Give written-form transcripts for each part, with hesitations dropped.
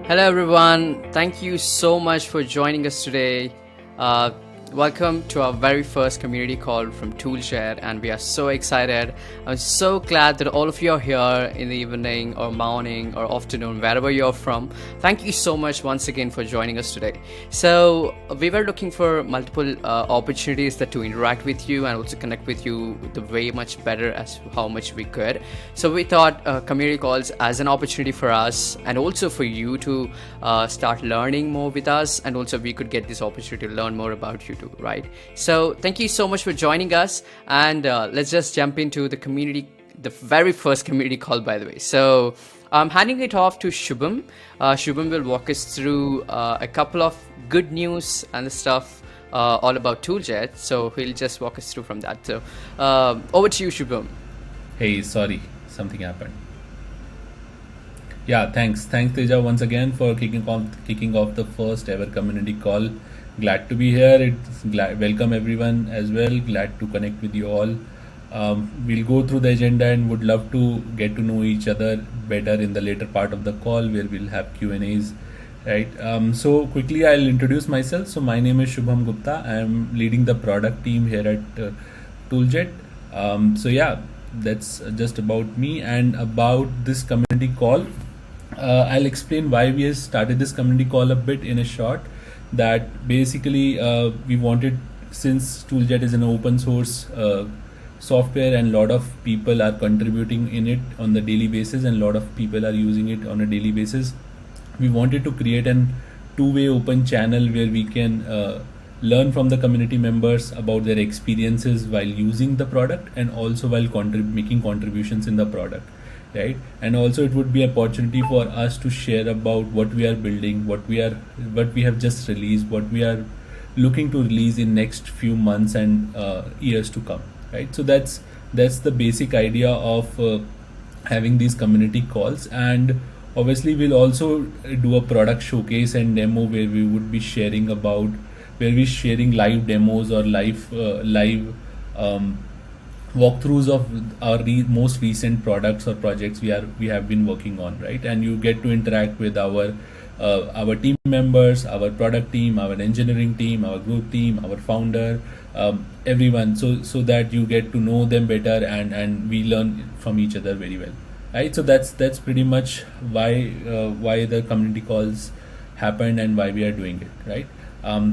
Hello, everyone. Thank you so much for joining us today. Uh, Welcome to our very first community call from ToolJet, and we are so excited. I'm so glad that all of you are here in the evening or morning or afternoon, wherever you're from. Thank you so much once again for joining us today. So we were looking for multiple opportunities that to interact with you and also connect with you the way much better as how much we could. So we thought community calls as an opportunity for us and also for you to start learning more with us, and also we could get this opportunity to learn more about you too, right? So thank you so much for joining us, and let's just jump into the very first community call, by the way. So I'm handing it off to Shubham. Shubham will walk us through a couple of good news and stuff all about ToolJet. So he'll just walk us through from that. So over to you, Shubham. Hey, sorry, something happened. Yeah, thanks Teja once again for kicking off the first ever community call. Glad to be here. Welcome everyone as well. Glad to connect with you all. We'll go through the agenda and would love to get to know each other better in the later part of the call where we'll have Q&As. Right. So quickly I'll introduce myself. So my name is Shubham Gupta. I'm leading the product team here at ToolJet. So yeah, that's just about me and about this community call. I'll explain why we have started this community call a bit in a short. That basically we wanted, since ToolJet is an open source software and a lot of people are contributing in it on the daily basis and a lot of people are using it on a daily basis, we wanted to create an two-way open channel where we can learn from the community members about their experiences while using the product and also while making contributions in the product, right? And also it would be an opportunity for us to share about what we are building, what we have just released, what we are looking to release in next few months and years to come, right? So that's the basic idea of having these community calls. And obviously we'll also do a product showcase and demo where we would be sharing live demos or live walkthroughs of our most recent products or projects we have been working on, right? And you get to interact with our team members, our product team, our engineering team, our group team, our founder, everyone, so that you get to know them better and we learn from each other very well, right? So that's pretty much why the community calls happened and why we are doing it, right?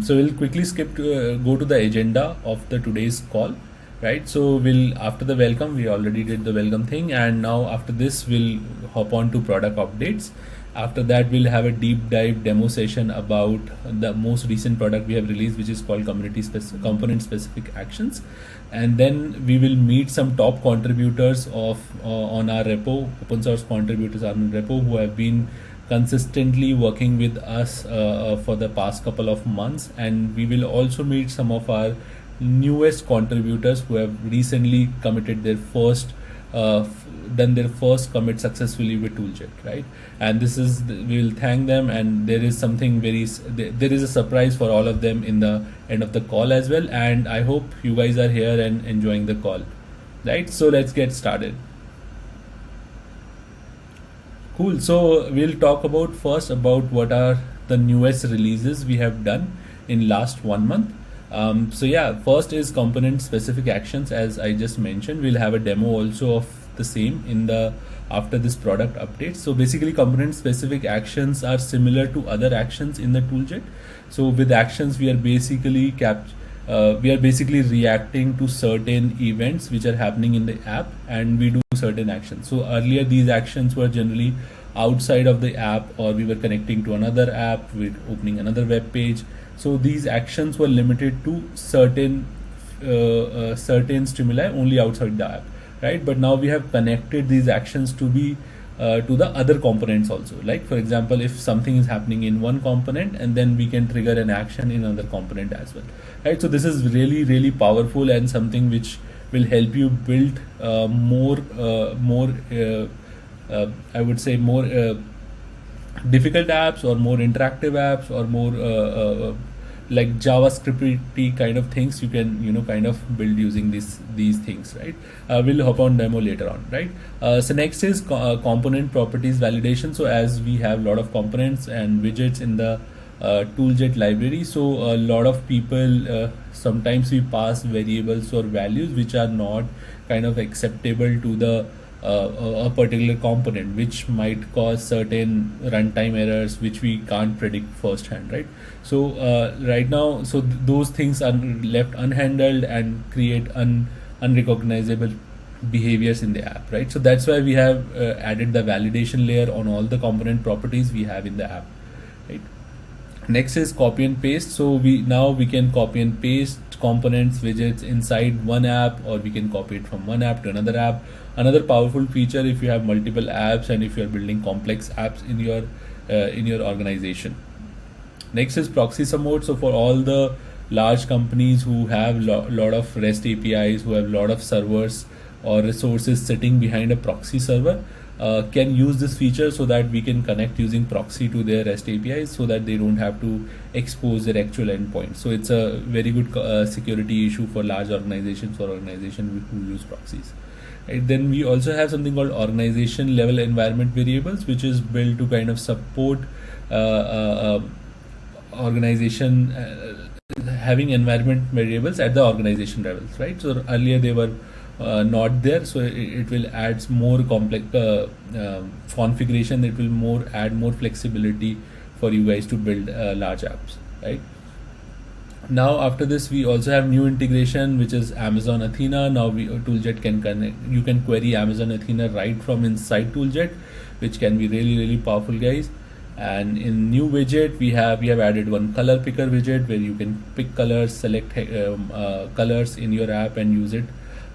So we'll quickly go to the agenda of the today's call, right? So after the welcome, we already did the welcome thing, and now after this we'll hop on to product updates. After that we'll have a deep dive demo session about the most recent product we have released, which is called component specific actions. And then we will meet some top contributors on our repo, open source contributors on repo, who have been consistently working with us for the past couple of months. And we will also meet some of our newest contributors who have recently committed their first commit successfully with ToolJet, right? And we will thank them, and there is a surprise for all of them in the end of the call as well. And I hope you guys are here and enjoying the call, right? So let's get started. Cool. So we'll talk first about what are the newest releases we have done in last 1 month. So yeah, first is component specific actions. As I just mentioned, we'll have a demo also of the same after this product update. So basically component specific actions are similar to other actions in the ToolJet. So with actions, we are basically reacting to certain events which are happening in the app, and we do certain actions. So earlier these actions were generally outside of the app, or we were connecting to another app, with opening another web page. So these actions were limited to certain stimuli only outside the app, right? But now we have connected these actions to the other components also. Like for example, if something is happening in one component, and then we can trigger an action in another component as well, right? So this is really, really powerful and something which will help you build more I would say more difficult apps or more interactive apps or more like JavaScript kind of things you can kind of build using these things, right? We'll hop on demo later on, right? So next is component properties validation. So as we have a lot of components and widgets in the ToolJet library, so a lot of people sometimes we pass variables or values which are not kind of acceptable to the a particular component, which might cause certain runtime errors which we can't predict firsthand, right? So right now, so those things are left unhandled and create unrecognizable behaviors in the app, right? So that's why we have added the validation layer on all the component properties we have in the app, right? Next is copy and paste. So we can copy and paste components, widgets inside one app, or we can copy it from one app to another app. Another powerful feature if you have multiple apps and if you are building complex apps in your organization. Next is proxy support. So for all the large companies who have lot of REST APIs, who have lot of servers or resources sitting behind a proxy server, can use this feature so that we can connect using proxy to their REST APIs so that they don't have to expose their actual endpoint. So it's a very good security issue for large organizations or organizations who use proxies. Right? Then we also have something called organization level environment variables, which is built to kind of support organization having environment variables at the organization levels, right? So earlier they were not there, so it will add more complex configuration. It will add more flexibility for you guys to build large apps, right? Now after this we also have new integration, which is Amazon Athena. Now ToolJet can connect. You can query Amazon Athena right from inside ToolJet, which can be really powerful, guys. And in new widget we have added one color picker widget where you can pick colors, select colors in your app and use it.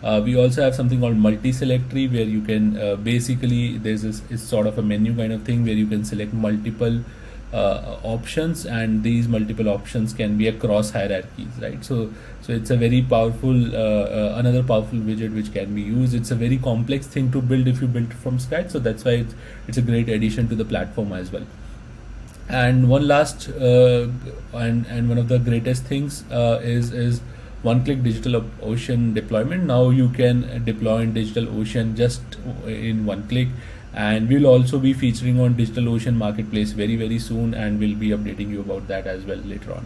We also have something called multi-select tree where you can basically it's sort of a menu kind of thing where you can select multiple options, and these multiple options can be across hierarchies, right? So it's a very powerful another powerful widget which can be used. It's a very complex thing to build if you build it from scratch, so that's why it's a great addition to the platform as well. And one last and one of the greatest things is one-click DigitalOcean deployment. Now you can deploy in DigitalOcean just in one click, and we'll also be featuring on DigitalOcean marketplace very soon, and we'll be updating you about that as well later on,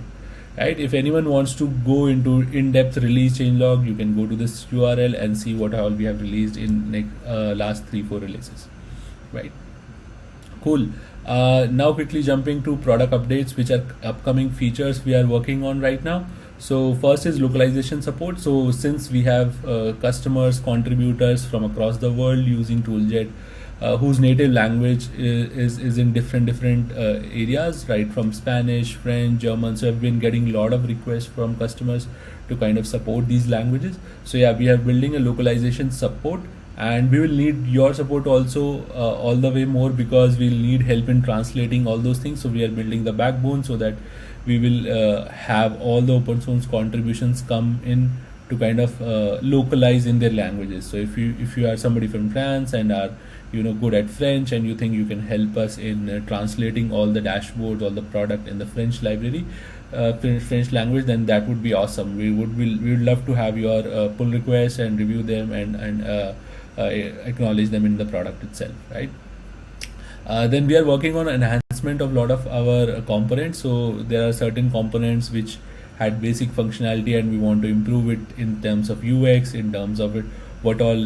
right? If anyone wants to go into in-depth release changelog, you can go to this URL and see what all we have released in last 3-4 releases, right? Cool. Now quickly jumping to product updates, which are upcoming features we are working on right now. So first is localization support. So since we have customers, contributors from across the world using ToolJet, whose native language is in different areas, right, from Spanish, French, German. So I've been getting a lot of requests from customers to kind of support these languages. So yeah, we are building a localization support, and we will need your support also all the way more, because we'll need help in translating all those things. So we are building the backbone so that we will have all the open source contributions come in to kind of localize in their languages. So if you are somebody from France and are good at French, and you think you can help us in translating all the dashboards, all the product in the French library, French language, then that would be awesome. We would love to have your pull requests and review them and acknowledge them in the product itself, right? Then we are working on enhancement of a lot of our components. So there are certain components which had basic functionality, and we want to improve it in terms of UX, in terms of it, what all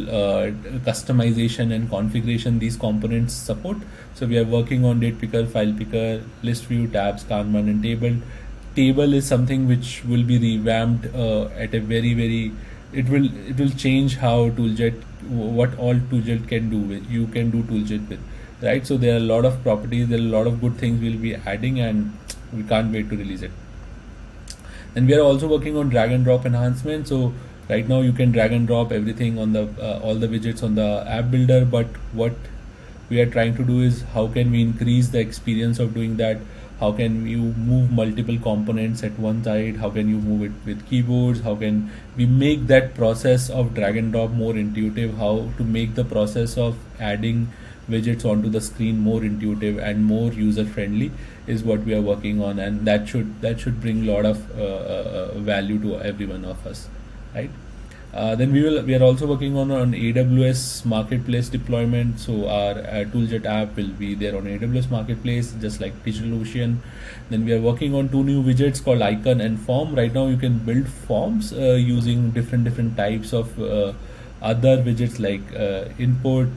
customization and configuration these components support. So we are working on date picker, file picker, list view, tabs, Kanban, and table. Table is something which will be revamped at a very it will change how ToolJet, what all ToolJet can do with, you can do ToolJet with, right? So there are a lot of properties, there are a lot of good things we'll be adding, and we can't wait to release it. And we are also working on drag and drop enhancement. So right now you can drag and drop everything on the all the widgets on the app builder, but what we are trying to do is how can we increase the experience of doing that? How can you move multiple components at one side? How can you move it with keyboards? How can we make that process of drag and drop more intuitive? How to make the process of adding widgets onto the screen more intuitive and more user friendly is what we are working on, and that should bring a lot of value to every one of us, right? Then we are also working on AWS marketplace deployment. So our ToolJet app will be there on AWS marketplace, just like DigitalOcean. Then we are working on 2 new widgets called icon and form. Right now you can build forms using different types of other widgets like input,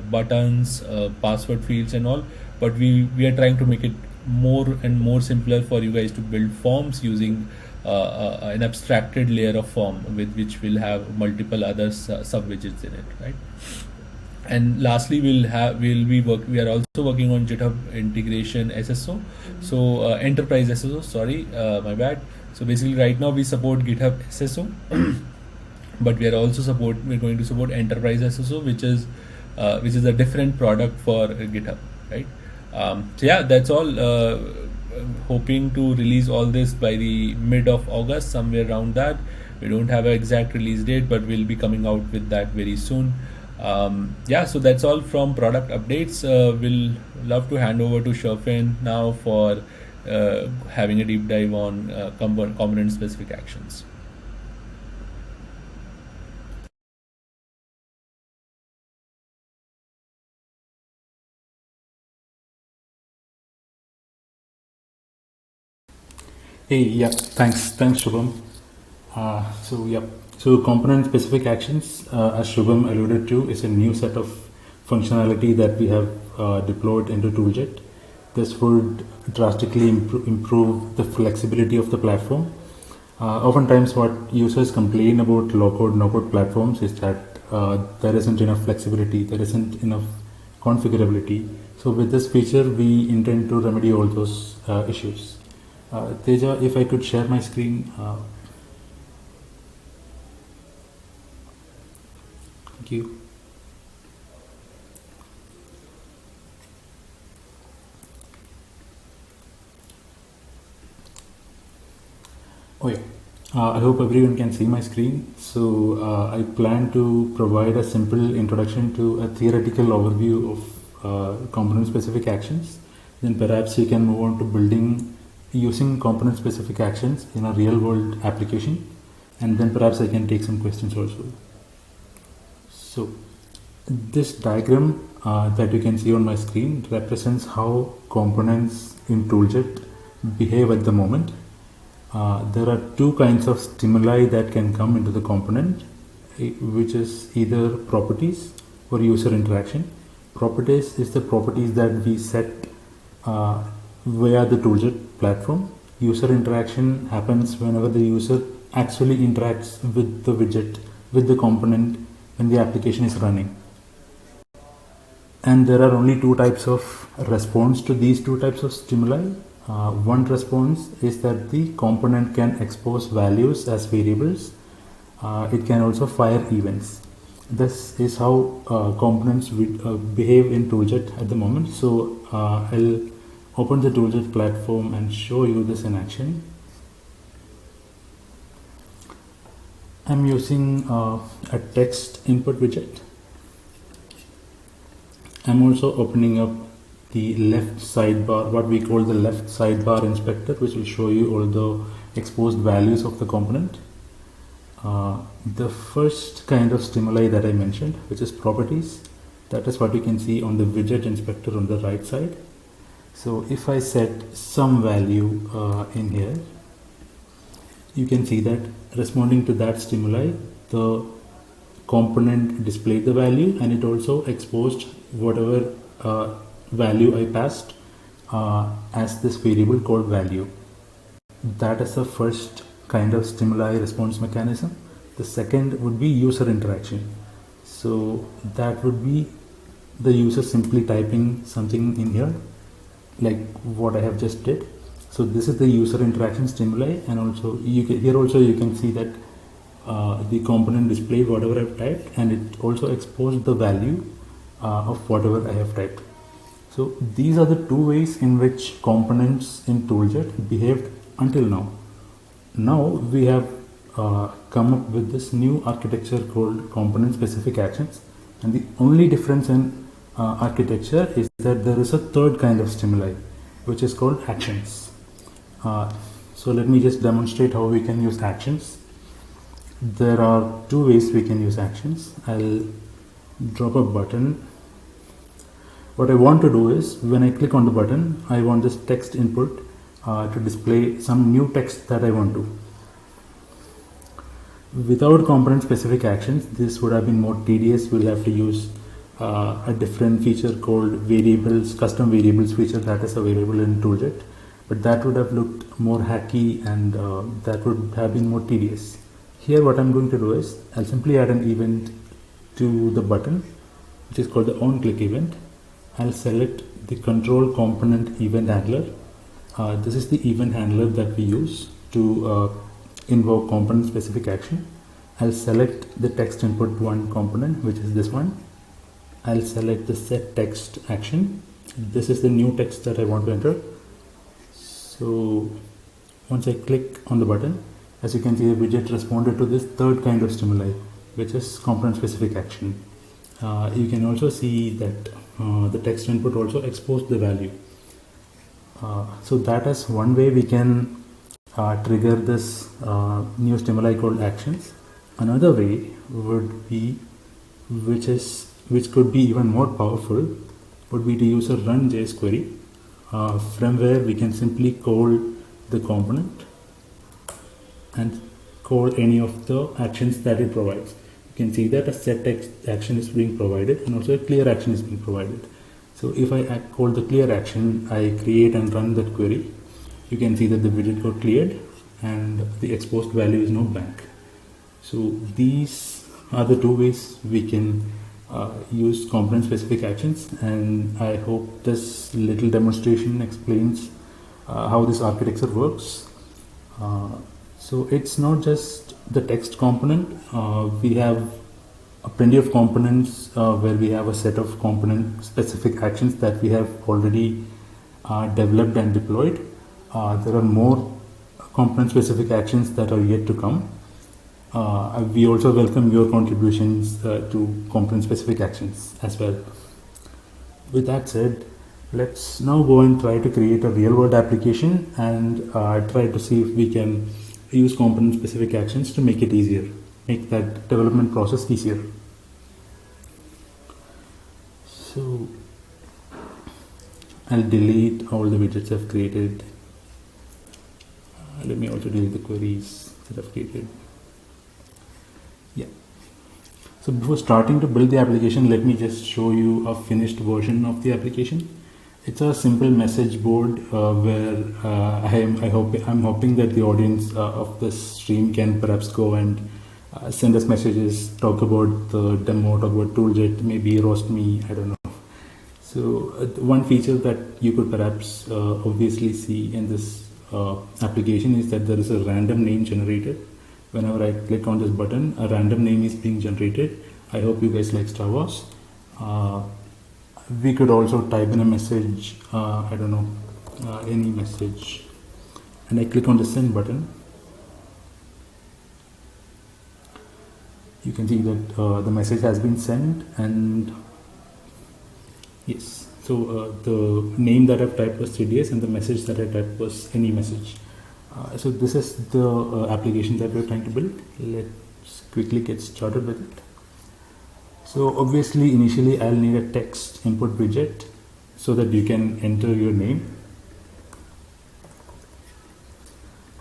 buttons, password fields and all. But we are trying to make it more and more simpler for you guys to build forms using an abstracted layer of form with which will have multiple other sub widgets in it, right? And lastly, we are also working on GitHub integration SSO, so enterprise SSO. Sorry, my bad. So basically, right now we support GitHub SSO, but we're going to support enterprise SSO, which is a different product for GitHub, right? So yeah, that's all. Hoping to release all this by the mid of August, somewhere around that. We don't have an exact release date, but we'll be coming out with that very soon. Yeah, so that's all from product updates. We'll love to hand over to Sherfin now for having a deep dive on component specific actions. Hey, yeah, thanks, Shubham. So component specific actions, as Shubham alluded to, is a new set of functionality that we have deployed into ToolJet. This would drastically improve the flexibility of the platform. Oftentimes, what users complain about low-code, no-code platforms is that there isn't enough flexibility, there isn't enough configurability. So with this feature, we intend to remedy all those issues. Teja, if I could share my screen. Thank you. Oh yeah. I hope everyone can see my screen. So I plan to provide a simple introduction to a theoretical overview of component specific actions. Then perhaps you can move on to building using component specific actions in a real world application, and then perhaps I can take some questions also. So this diagram that you can see on my screen represents how components in ToolJet behave at the moment. There are 2 kinds of stimuli that can come into the component, which is either properties or user interaction. Properties is the properties that we set via the ToolJet platform. User interaction happens whenever the user actually interacts with the widget, with the component when the application is running. And there are only 2 types of response to these 2 types of stimuli. One response is that the component can expose values as variables. It can also fire events. This is how components behave in ToolJet at the moment. So I'll open the ToolJet platform and show you this in action. I'm using a text input widget. I'm also opening up the left sidebar, what we call the left sidebar inspector, which will show you all the exposed values of the component. The first kind of stimuli that I mentioned, which is properties, that is what you can see on the widget inspector on the right side. So if I set some value in here, you can see that responding to that stimuli, the component displayed the value and it also exposed whatever value I passed as this variable called value. That is the first kind of stimuli response mechanism. The second would be user interaction. So that would be the user simply typing something in here, like what I have just did. So this is the user interaction stimuli, and also you can see that the component displayed whatever I've typed, and it also exposed the value of whatever I have typed. So these are the 2 ways in which components in ToolJet behaved until now. Now we have come up with this new architecture called component specific actions, and the only difference in architecture is that there is a third kind of stimuli, which is called actions. So let me just demonstrate how we can use actions. There are two ways we can use actions. I'll drop a button. What I want to do is, when I click on the button, I want this text input to display some new text that I want to. Without component specific actions, this would have been more tedious. We'll have to use a different feature called variables, custom variables feature that is available in ToolJet, but that would have looked more hacky and that would have been more tedious. Here what I'm going to do is, I'll simply add an event to the button, which is called the onClick event. I'll select the control component event handler. This is the event handler that we use to invoke component specific action. I'll select the text input one component, which is this one. I'll select the set text action. This is the new text that I want to enter. So once I click on the button, as you can see, the widget responded to this third kind of stimuli, which is component specific action. You can also see that the text input also exposed the value. So that is one way we can trigger this new stimuli called actions. Another way would be, which could be even more powerful, would be to use a run.js query from where we can simply call the component and call any of the actions that it provides. You can see that a set text action is being provided and also a clear action is being provided. So if I call the clear action, I create and run that query, you can see that the widget got cleared and the exposed value is now blank. So these are the two ways we can use component specific actions, and I hope this little demonstration explains how this architecture works. So it's not just the text component. We have plenty of components where we have a set of component specific actions that we have already developed and deployed. There are more component specific actions that are yet to come. We also welcome your contributions to component specific actions as well. With that said, let's now go and try to create a real world application and try to see if we can use component specific actions to make it easier, make that development process easier. So I'll delete all the widgets I've created. Let me also delete the queries that I've created. Yeah. So before starting to build the application, let me just show you a finished version of the application. It's a simple message board where I'm hoping that the audience of this stream can perhaps go and send us messages, talk about the demo, talk about ToolJet, maybe roast me, I don't know. So one feature that you could perhaps obviously see in this application is that there is a random name generated. Whenever I click on this button, a random name is being generated. I hope you guys like Star Wars. We could also type in a message, I don't know, any message, and I click on the send button. You can see that the message has been sent, and yes, so the name that I've typed was CDS and the message that I typed was any message. So this is the application that we're trying to build. Let's quickly get started with it. So obviously initially I'll need a text input widget so that you can enter your name.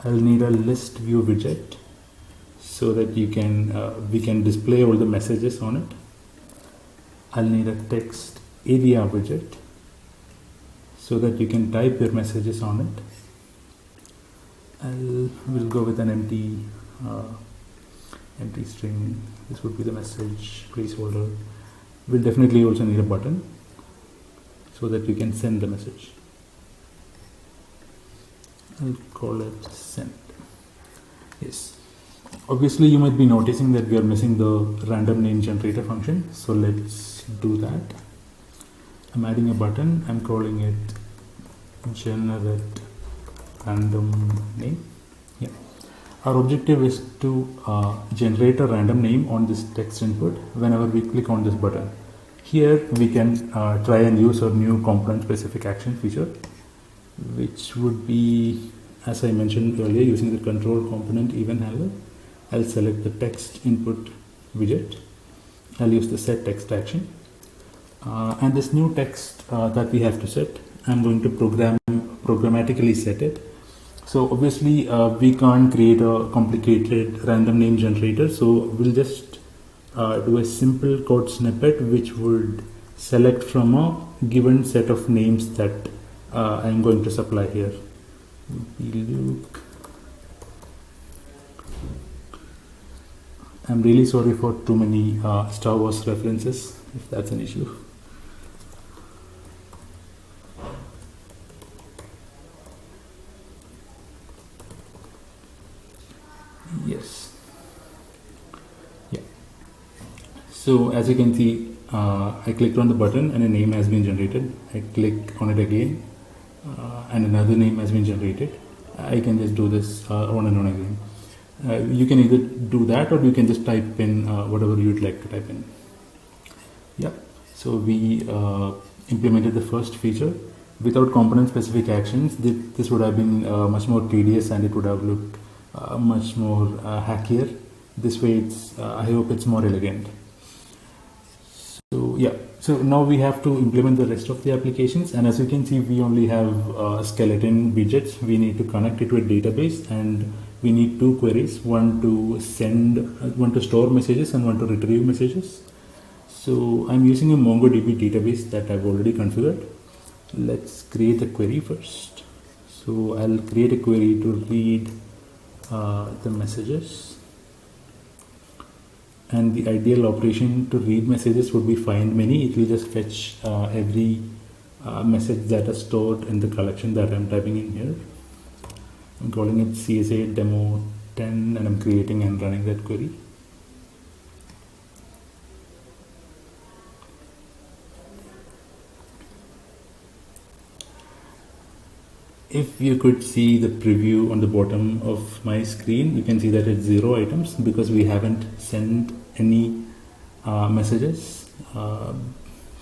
I'll need a list view widget so that you can we can display all the messages on it. I'll need a text area widget so that you can type your messages on it. We'll go with an empty string. This would be the message placeholder. We'll definitely also need a button so that you can send the message. I'll call it send. Yes. Obviously you might be noticing that we are missing the random name generator function. So let's do that. I'm adding a button. I'm calling it generate random name. Yeah. Our objective is to generate a random name on this text input whenever we click on this button. Here we can try and use our new component specific action feature, which would be, as I mentioned earlier, using the control component event handler. I'll select the text input widget. I'll use the set text action. And this new text that we have to set, I'm going to programmatically set it. So obviously we can't create a complicated random name generator. So we'll just do a simple code snippet which would select from a given set of names that I'm going to supply here. Loop. I'm really sorry for too many Star Wars references, if that's an issue. Yes. Yeah. So as you can see, I clicked on the button and a name has been generated. I click on it again and another name has been generated. I can just do this on and on again. You can either do that or you can just type in whatever you'd like to type in. Yeah. So we implemented the first feature. Without component specific actions, this would have been much more tedious and it would have looked much more hackier. This way it's I hope it's more elegant. So yeah, so now we have to implement the rest of the applications, and as you can see we only have skeleton widgets. We need to connect it to a database and we need two queries, one to store messages and one to retrieve messages. So I'm using a MongoDB database that I've already configured. Let's create a query first. So I'll create a query to read the messages, and the ideal operation to read messages would be find many. It will just fetch every message that is stored in the collection that I'm typing in here. I'm calling it CSA demo 10 and I'm creating and running that query. If you could see the preview on the bottom of my screen, you can see that it's 0 items because we haven't sent any messages.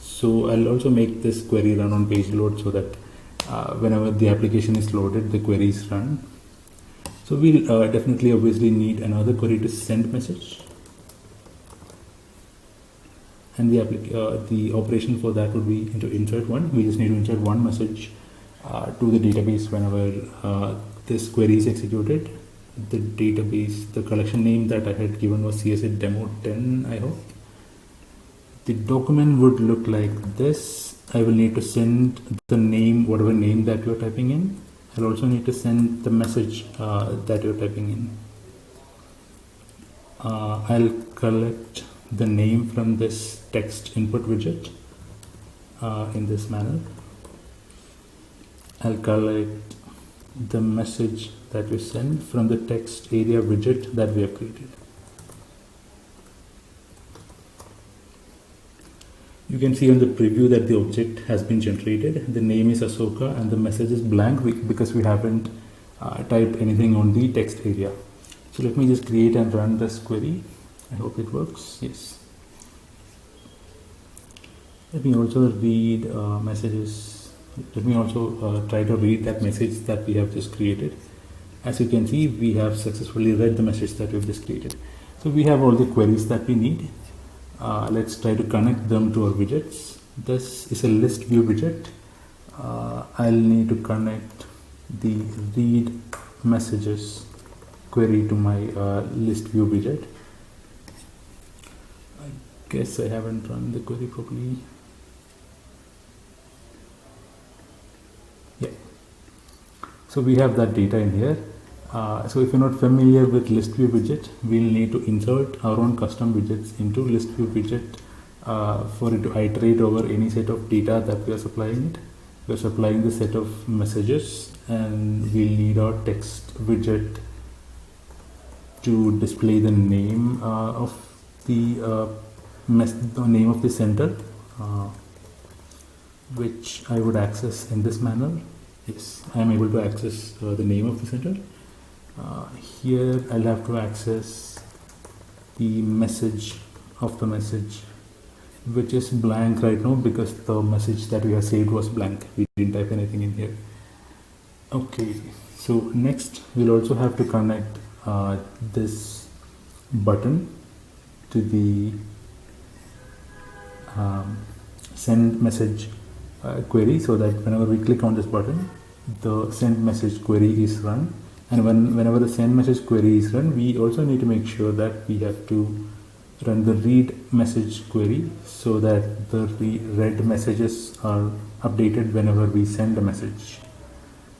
So I'll also make this query run on page load so that whenever the application is loaded, the query is run. So we'll definitely obviously need another query to send message. And the operation for that would be to insert one. We just need to insert one message to the database whenever this query is executed. The database, the collection name that I had given was CSA demo 10, I hope. The document would look like this. I will need to send the name, whatever name that you're typing in. I'll also need to send the message that you're typing in. I'll collect the name from this text input widget in this manner. I'll collect the message that we send from the text area widget that we have created. You can see on the preview that the object has been generated. The name is Ahsoka and the message is blank because we haven't typed anything on the text area. So let me just create and run this query. I hope it works. Yes. Let me also read messages. Let me also try to read that message that we have just created. As you can see, we have successfully read the message that we've just created. So we have all the queries that we need. Let's try to connect them to our widgets. This is a list view widget. I'll need to connect the read messages query to my list view widget. I guess I haven't run the query properly. Yeah. So we have that data in here. So if you're not familiar with list view widget, we'll need to insert our own custom widgets into list view widget for it to iterate over any set of data that we are supplying it. We're supplying the set of messages and we'll need our text widget to display the name of the name of the sender, which I would access in this manner. Yes, I am able to access the name of the sender. Here I'll have to access the message of the message which is blank right now because the message that we have saved was blank. We didn't type anything in here. Okay, so next we'll also have to connect this button to the send message query, so that whenever we click on this button, the send message query is run. And whenever the send message query is run, we also need to make sure that we have to run the read message query, so that the read messages are updated whenever we send a message.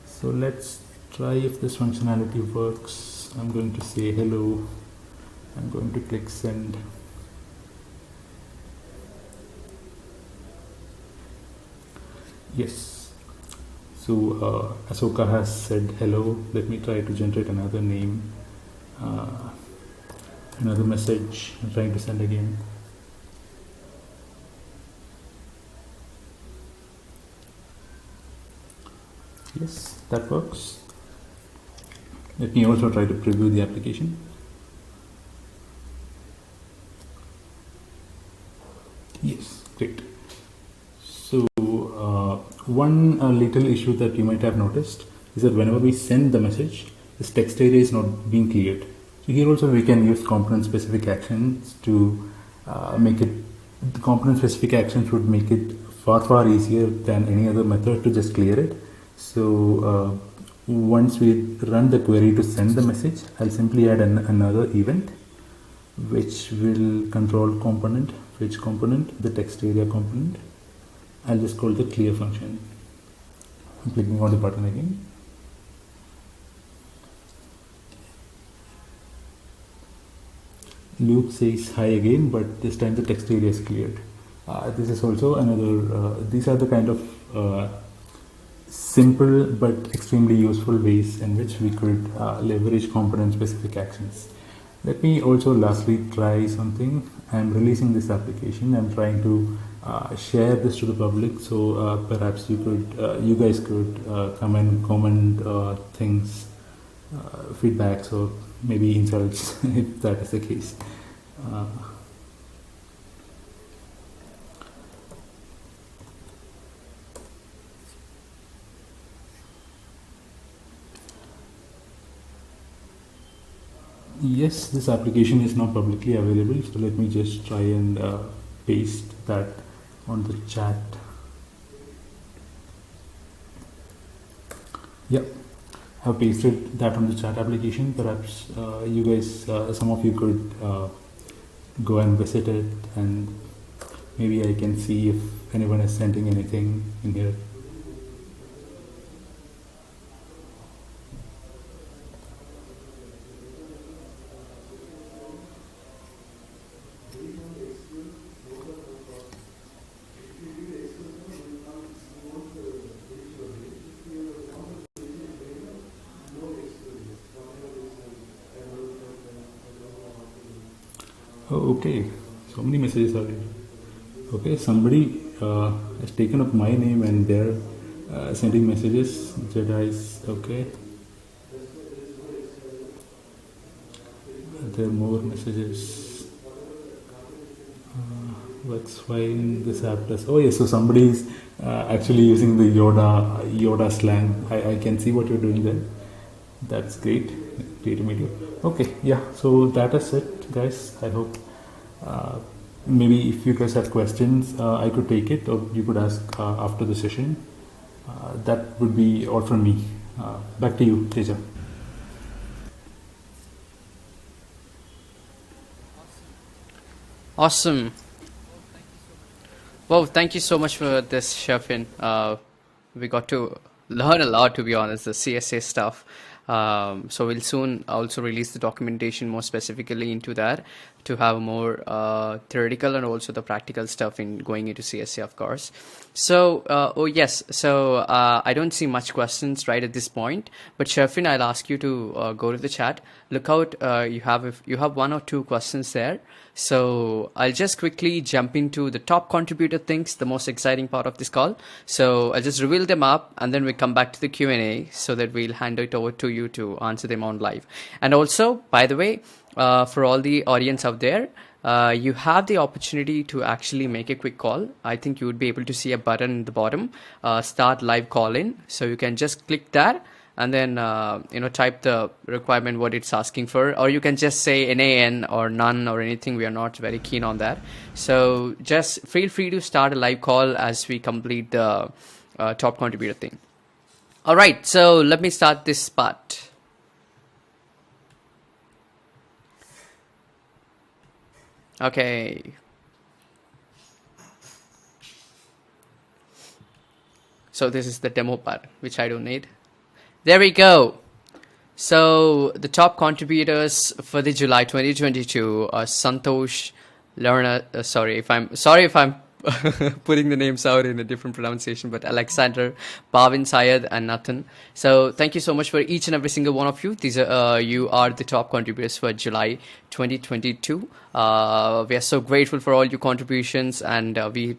So let's try if this functionality works. I'm going to say hello. I'm going to click send. Yes. So Asoka has said hello. Let me try to generate another name, another message. I'm trying to send again. Yes, that works. Let me also try to preview the application. Yes, great. So one little issue that you might have noticed is that whenever we send the message, this text area is not being cleared. So here also we can use component specific actions to make it, the component specific actions would make it far easier than any other method to just clear it. So once we run the query to send the message, I'll simply add another event which will control component. Which component? The text area component. I'll just call the clear function. I'm clicking on the button again. Loop says hi again, but this time the text area is cleared. This is also another, these are the kind of simple but extremely useful ways in which we could leverage component specific actions. Let me also lastly try something. I'm releasing this application. I'm trying to share this to the public, so perhaps you guys could come and comment things, feedbacks, or maybe insults if that is the case. Yes, this application is now publicly available, so let me just try and paste that on the chat. Yep, I've pasted that on the chat application. Perhaps you guys, some of you could go and visit it, and maybe I can see if anyone is sending anything in here. Oh, okay, so many messages are here. Okay, somebody has taken up my name and they're sending messages. Jedi's, okay. There are more messages. Works fine. This app does. Oh yes, so somebody is actually using the Yoda slang. I can see what you're doing there. That's great. Great to meet you. Okay, yeah. So that is it, guys. I hope. Maybe if you guys have questions, I could take it, or you could ask after the session. That would be all from me. Back to you, Teja. Awesome. Well, thank you so much for this, Shafin. We got to learn a lot, to be honest, the CSA stuff. So we'll soon also release the documentation more specifically into that to have more theoretical and also the practical stuff in going into CSA, of course. So, oh yes, so I don't see much questions right at this point, but Shafin, I'll ask you to go to the chat. Look out, you have one or two questions there. So I'll just quickly jump into the top contributor things, the most exciting part of this call. So I'll just reveal them up and then we come back to the Q&A so that we'll hand it over to you to answer them on live. And also, by the way, for all the audience out there, you have the opportunity to actually make a quick call. I think you would be able to see a button in the bottom, start live call in. So you can just click that and then type the requirement what it's asking for, or you can just say NaN or none or anything. We are not very keen on that. So just feel free to start a live call as we complete the top contributor thing. All right, so let me start this part. Okay. So this is the demo part, which I don't need. There we go. So the top contributors for the July 2022 are Santosh, Lerna. Sorry if I'm putting the names out in a different pronunciation, but Alexander, Bhavin, Syed, and Nathan. So thank you so much for each and every single one of you. These are you are the top contributors for July 2022. We are so grateful for all your contributions, and we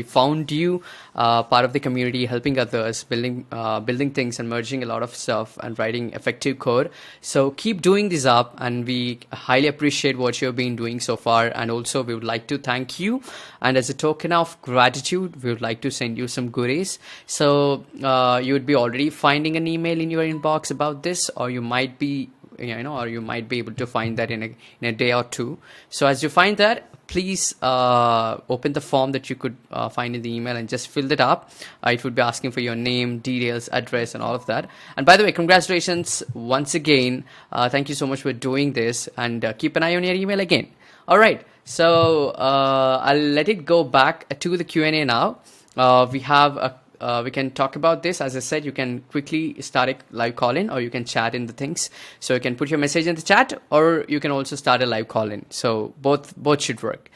found you part of the community, helping others, building things and merging a lot of stuff and writing effective code. So keep doing this up, and we highly appreciate what you've been doing so far. And also we would like to thank you, and as a token of gratitude, we would like to send you some goodies. So you would be already finding an email in your inbox about this, or you might be able to find that in a day or two. So as you find that, please open the form that you could find in the email and just fill it up. It would be asking for your name, details, address, and all of that. And by the way, congratulations once again. Thank you so much for doing this, and keep an eye on your email again. All right, so I'll let it go back to the Q&A now. We can talk about this. As I said, you can quickly start a live call-in, or you can chat in the things. So you can put your message in the chat, or you can also start a live call-in. So both should work.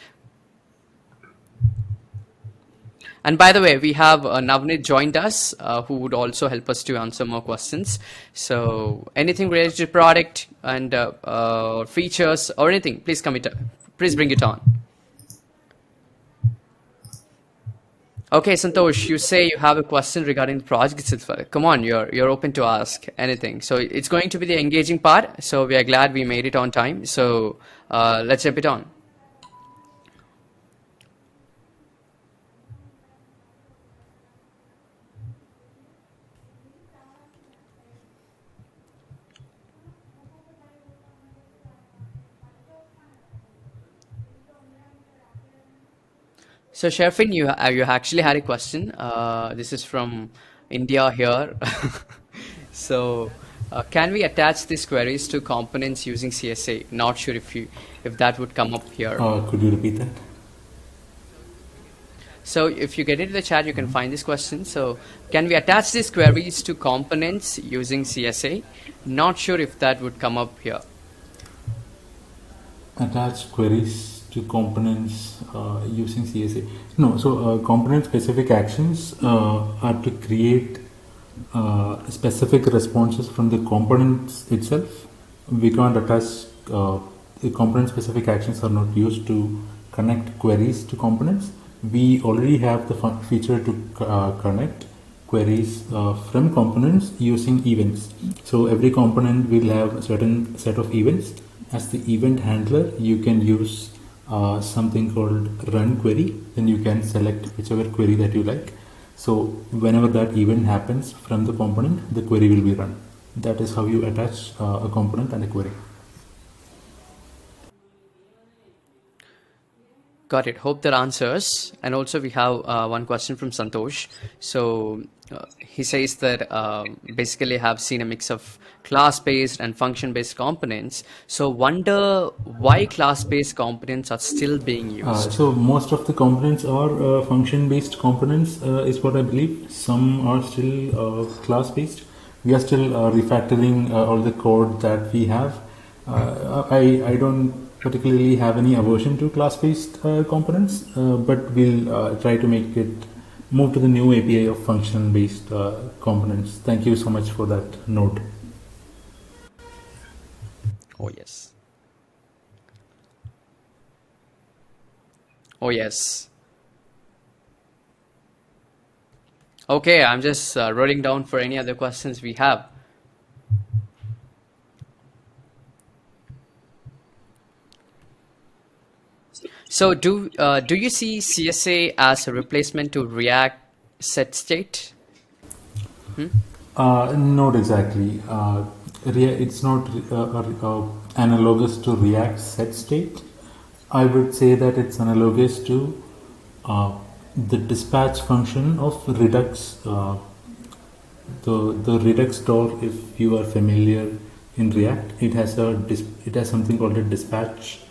And by the way, we have Navneet joined us, who would also help us to answer more questions. So anything related to product and features or anything, please bring it on. Okay, Santosh, you say you have a question regarding the project itself. Come on, you're open to ask anything. So it's going to be the engaging part. So we are glad we made it on time. So let's jump it on. So Sherfin, you actually had a question. This is from India here. So can we attach these queries to components using CSA? Not sure if that would come up here. Could you repeat that? So if you get into the chat, you can find this question. So can we attach these queries to components using CSA? Not sure if that would come up here. Attach queries to components using CSA. No, so component specific actions are to create specific responses from the components itself. We can't attach the component specific actions are not used to connect queries to components. We already have the feature to connect queries from components using events. So every component will have a certain set of events. As the event handler, you can use something called run query. Then you can select whichever query that you like. So whenever that event happens from the component, the query will be run. That is how you attach a component and a query. Got it. Hope that answers. And also we have one question from Santosh. So he says that basically have seen a mix of class-based and function-based components. So wonder why class-based components are still being used. So most of the components are function-based components is what I believe. Some are still class-based. We are still refactoring all the code that we have. I don't particularly have any aversion to class-based components, but we'll try to make it move to the new API of function-based components. Thank you so much for that note. Oh yes. Oh yes. Okay, I'm just rolling down for any other questions we have. So do you see CSA as a replacement to React set state? Not exactly. It's not analogous to React set state. I would say that it's analogous to the dispatch function of Redux. The Redux door, if you are familiar in React, it has something called a dispatch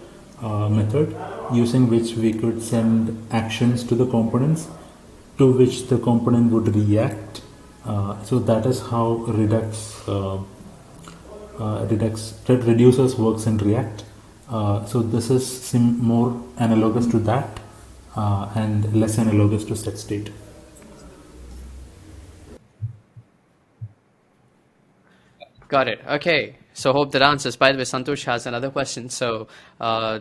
method, using which we could send actions to the components, to which the component would react. So that is how Redux reducers works in React. So this is more analogous to that and less analogous to set state. Got it. Okay. So hope that answers. By the way, Santosh has another question. So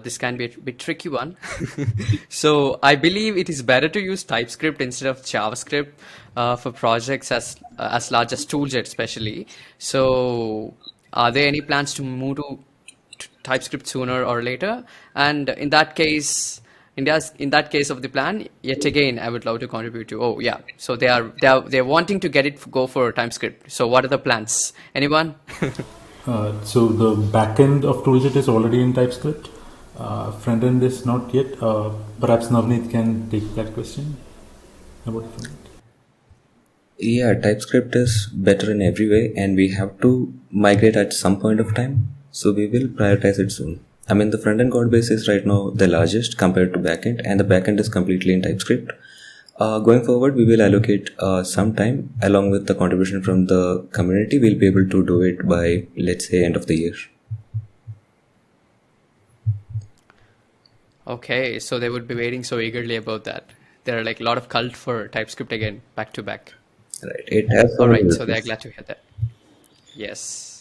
this can be a bit tricky one. So I believe it is better to use TypeScript instead of JavaScript for projects as large as ToolJet, especially. So are there any plans to move to TypeScript sooner or later? And in that case, in that case of the plan, yet again, I would love to contribute to. Oh yeah, so they're wanting to get it go for TypeScript. So what are the plans? Anyone? So the backend of ToolJet is already in TypeScript. Front end is not yet. Perhaps Navneet can take that question about front end. Yeah, TypeScript is better in every way, and we have to migrate at some point of time. So we will prioritize it soon. I mean, the front-end code base is right now the largest compared to backend, and the backend is completely in TypeScript. Going forward, we will allocate some time along with the contribution from the community. We'll be able to do it by, let's say, end of the year. Okay, so they would be waiting so eagerly about that. There are like a lot of cult for TypeScript again, back to back. Right. It has All some right, so they're business. glad to hear that. Yes.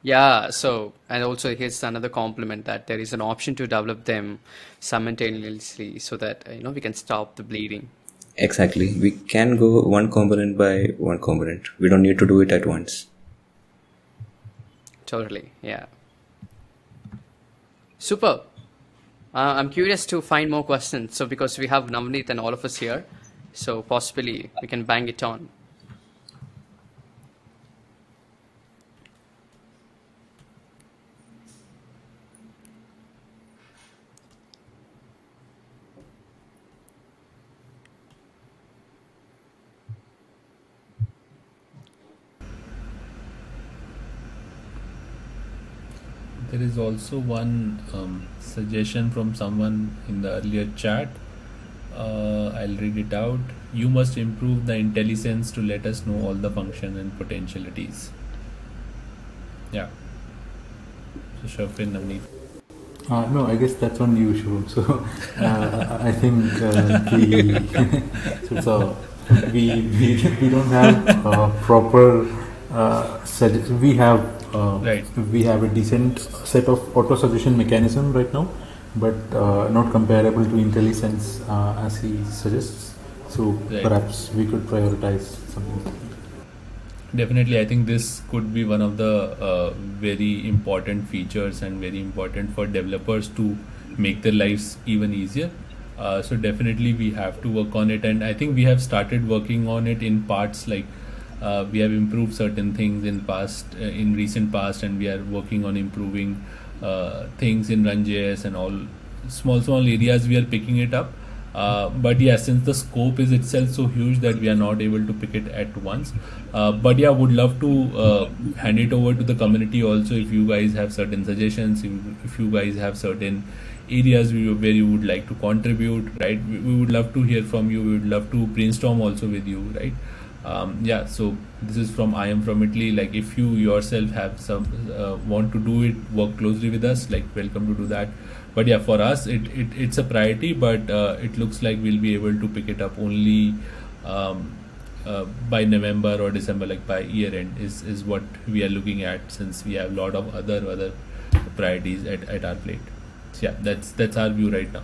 Yeah, so, and also here's another compliment that there is an option to develop them simultaneously so that, we can stop the bleeding. Exactly. We can go one component by one component. We don't need to do it at once. Totally, yeah. Super. I'm curious to find more questions. So, because we have Navneet and all of us here, so possibly we can bang it on. There is also one suggestion from someone in the earlier chat. I'll read it out. You must improve the IntelliSense to let us know all the function and potentialities. Yeah. So Shafin, Navneet. No, I guess that's on you, Shubham. So I think so we don't have proper Right. we have a decent set of auto suggestion mechanism right now, but not comparable to IntelliSense as he suggests. So Right. perhaps we could prioritize something. Definitely, I think this could be one of the very important features and very important for developers to make their lives even easier. So definitely we have to work on it, and I think we have started working on it in parts. Like we have improved certain things in recent past, and we are working on improving things in Run.js and all small areas we are picking it up. But yeah, since the scope is itself so huge that we are not able to pick it at once. But yeah, would love to hand it over to the community also if you guys have certain suggestions, if you guys have certain areas where you would like to contribute, right? We would love to hear from you. We would love to brainstorm also with you, right? Yeah, so this is from I am from Italy. Like if you yourself have some want to do it, work closely with us, like welcome to do that. But yeah, for us it's a priority, but it looks like we'll be able to pick it up only by November or December, like by year end is what we are looking at, since we have a lot of other priorities at our plate. So yeah, that's our view right now.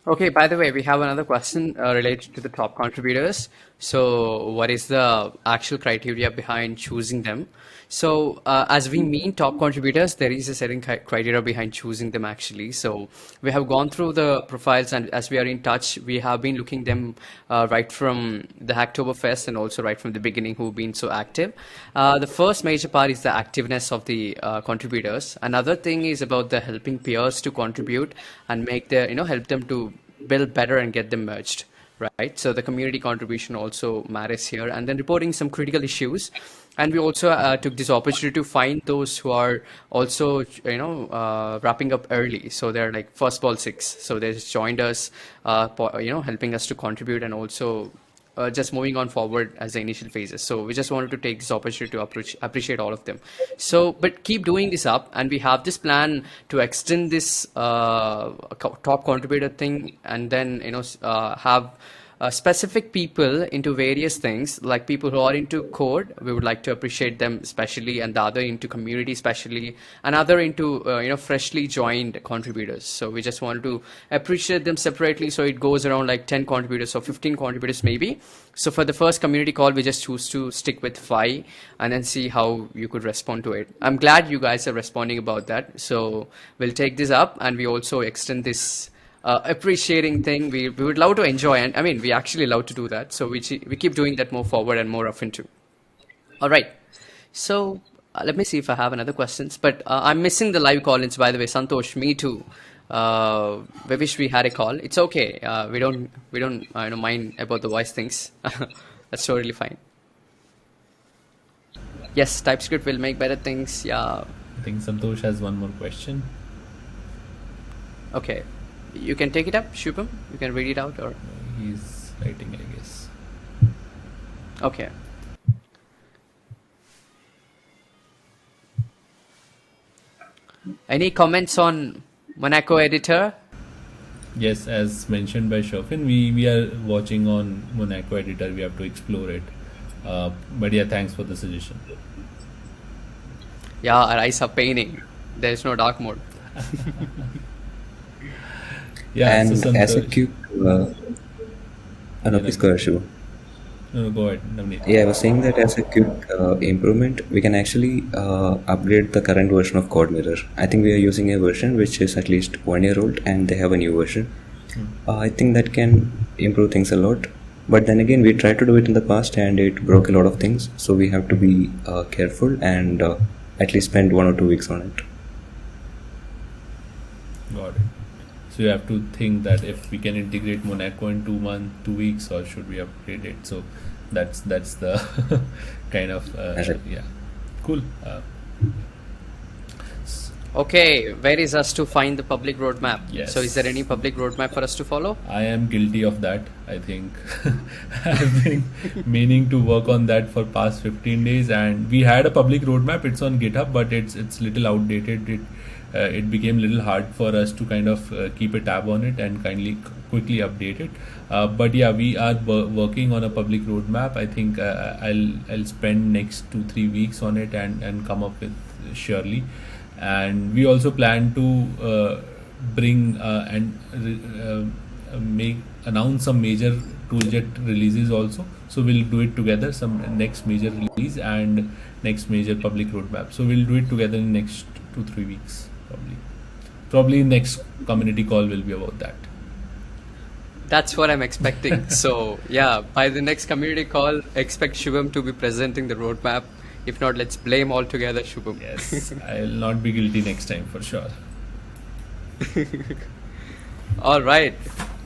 Okay, by the way, we have another question related to the top contributors. So, what is the actual criteria behind choosing them? So, as we mean top contributors, there is a certain criteria behind choosing them actually. So, we have gone through the profiles, and as we are in touch, we have been looking them right from the Hacktoberfest and also right from the beginning who've been so active. The first major part is the activeness of the contributors. Another thing is about the helping peers to contribute and make the, help them to build better and get them merged, right? So the community contribution also matters here, and then reporting some critical issues. And we also took this opportunity to find those who are also, wrapping up early. So they're like first ball six. So they just joined us, helping us to contribute and also just moving on forward as the initial phases. So we just wanted to take this opportunity to appreciate all of them. So, but keep doing this up, and we have this plan to extend this top contributor thing, and then have specific people into various things, like people who are into code. We would like to appreciate them especially, and the other into community especially, and other into freshly joined contributors. So we just wanted to appreciate them separately. So it goes around like 10 contributors or 15 contributors maybe. So for the first community call, we just choose to stick with 5 and then see how you could respond to it. I'm glad you guys are responding about that. So we'll take this up, and we also extend this appreciating thing. We would love to enjoy, and I mean we actually love to do that, so we keep doing that more forward and more often too. All right, so let me see if I have another questions, but I'm missing the live call-ins, by the way. Santosh, me too. We wish we had a call. It's okay. We don't mind about the voice things. That's totally fine. Yes, TypeScript will make better things. Yeah. I think Santosh has one more question. Okay. You can take it up, Shubham. You can read it out, or He's writing, I guess. okay. Any comments on Monaco editor? Yes, as mentioned by Shofin, we are watching on Monaco editor. We have to explore it. But yeah, thanks for the suggestion. Yeah, our eyes are paining. There is no dark mode. Yeah, And so as a Santosh, quick, no, please go ahead, Shivu. no, go ahead, Navneet. Yeah, I was saying that as a quick improvement, we can actually upgrade the current version of CodeMirror. I think we are using a version which is at least 1 year old, and they have a new version. I think that can improve things a lot. But then again, we tried to do it in the past and it broke a lot of things. So we have to be careful and at least spend 1 or 2 weeks on it. Got it. So you have to think that if we can integrate Monaco in 2 weeks, or should we upgrade it? So that's the kind of Correct. yeah, cool. Okay, where is us to find the public roadmap? Yes. So is there any public roadmap for us to follow? I am guilty of that. I think I've been meaning to work on that for past 15 days, and we had a public roadmap. It's on GitHub, but it's little outdated. It became a little hard for us to kind of keep a tab on it and quickly update it. But yeah, we are working on a public roadmap. I think I'll spend next 2-3 weeks on it and come up with surely. And we also plan to bring and announce some major ToolJet releases also. So we'll do it together, some next major release and next major public roadmap. So we'll do it together in next 2-3 weeks probably. Probably next community call will be about that. That's what I'm expecting. So yeah, by the next community call, expect Shubham to be presenting the roadmap. If not, let's blame all together Shubham. Yes, I'll not be guilty next time for sure. All right.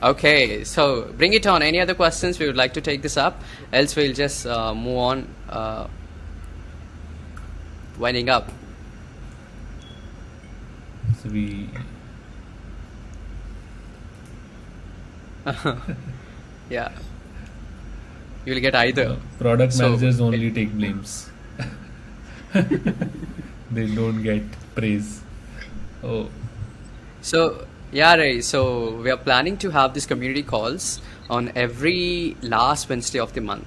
Okay, so bring it on. Any other questions? We would like to take this up. Else we'll just move on. Winding up. So we Yeah. You'll get either. product So- managers only take blames. They don't get praise. Oh, So yeah, Ray. So we are planning to have these community calls on every last Wednesday of the month.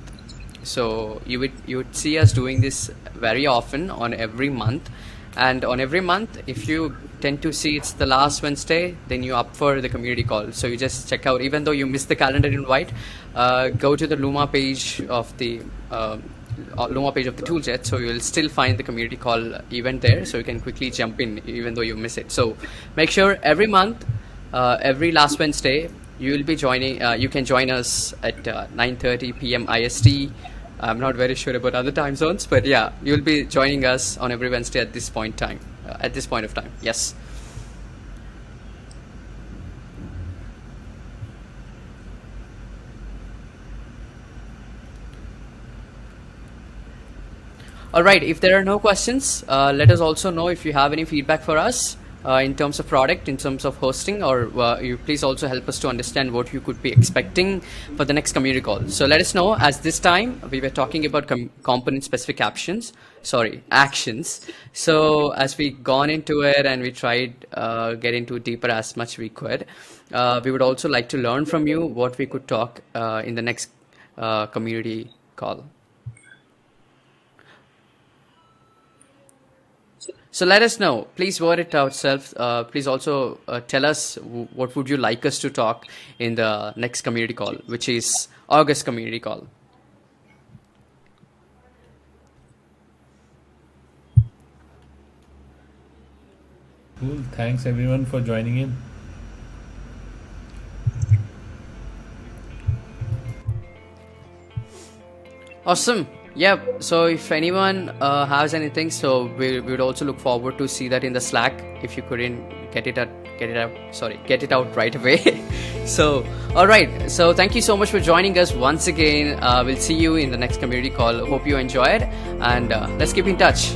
So you would see us doing this very often on every month, And on every month, if you tend to see it's the last Wednesday, then you up for the community call. So you just check out, even though you missed the calendar invite, go to the Luma page of the ToolJet, so you'll still find the community call event there, so you can quickly jump in even though you miss it. So make sure every month, every last Wednesday, you will be joining. You can join us at 9:30 p.m. IST. I'm not very sure about other time zones, but yeah, you'll be joining us on every Wednesday at this point of time. Yes. All right, if there are no questions, let us also know if you have any feedback for us in terms of product, in terms of hosting, or you please also help us to understand what you could be expecting for the next community call. So let us know, as this time we were talking about component specific actions. So as we gone into it and we tried get into deeper as much we could, we would also like to learn from you what we could talk in the next community call. So let us know. Please word it ourselves. Please also tell us what would you like us to talk in the next community call, which is August community call. Cool. Thanks everyone for joining in. Awesome. Yeah, so if anyone has anything, so we would also look forward to see that in the Slack. If you couldn't get it out right away. So, all right. So thank you so much for joining us once again. We'll see you in the next community call. Hope you enjoyed, and let's keep in touch.